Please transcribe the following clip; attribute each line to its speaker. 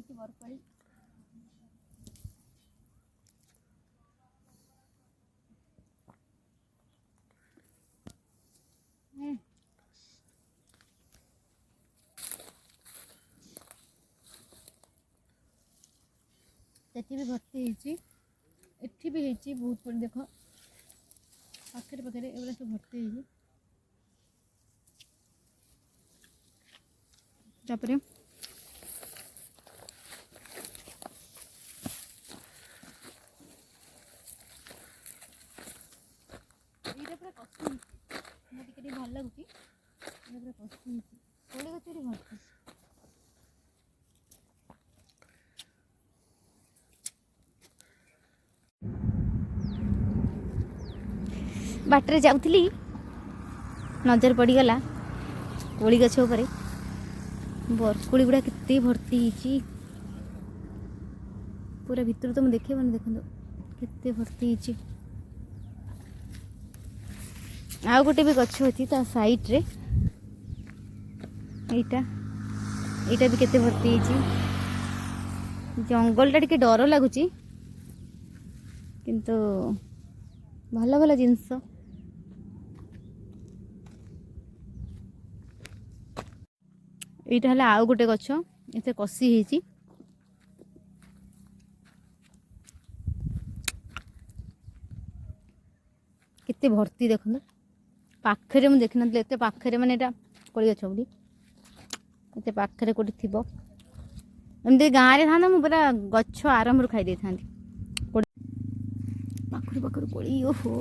Speaker 1: ହେଇଛି ବରକୋଳି। ସେଠି ବି ଭର୍ତ୍ତି ହେଇଛି, ଏଠି ବି ହେଇଛି ବହୁତ କୋଳି। ଦେଖ ପାଖରେ ପାଖରେ ଏଗୁଡ଼ା ସବୁ ଭର୍ତ୍ତି ହେଇଛି। ତାପରେ ଏଇଟା ପୁରା କଷି ହେଇଛି, ମୁଁ ଟିକେ ଟିକେ ଭଲ ଲାଗୁଛି। ଏଇଟା ପୁରା କଷି ହେଇଛି, କୋଳି ଗଛରେ ଭର୍ତ୍ତି। ବାଟରେ ଯାଉଥିଲି, ନଜର ପଡ଼ିଗଲା କୋଳି ଗଛ ଉପରେ। ବରକୋଳି ଗୁଡ଼ା କେତେ ଭର୍ତ୍ତି ହେଇଛି, ପୁରା ଭିତରୁ ତ ମୁଁ ଦେଖେଇବନି। ଦେଖନ୍ତୁ କେତେ ଭର୍ତ୍ତି ହେଇଛି। ଆଉ ଗୋଟେ ବି ଗଛ ଅଛି ତା ସାଇଡରେ, ଏଇଟା ବି କେତେ ଭର୍ତ୍ତି ହେଇଛି। ଜଙ୍ଗଲଟା ଟିକେ ଡର ଲାଗୁଛି, କିନ୍ତୁ ଭଲ ଭଲ ଜିନିଷ। ଏଇଟା ହେଲା ଆଉ ଗୋଟେ ଗଛ, ଏତେ କଷି ହେଇଛି। କେତେ ଭର୍ତ୍ତି ଦେଖନ୍ତୁ, ପାଖରେ ମୁଁ ଦେଖିନଥିଲି ଏତେ ପାଖରେ, ମାନେ ଏଇଟା କୋଳି ଗଛ ବୋଲି ଏତେ ପାଖରେ କୋଉଠି ଥିବ। ଏମିତି ଗାଁରେ ଥାନ୍ତା ମୁଁ ପୁରା ଗଛ ଆରମ୍ଭରୁ ଖାଇ ଦେଇଥାନ୍ତି। ପାଖରୁ ପାଖରୁ କୋଳି, ଓହୋ।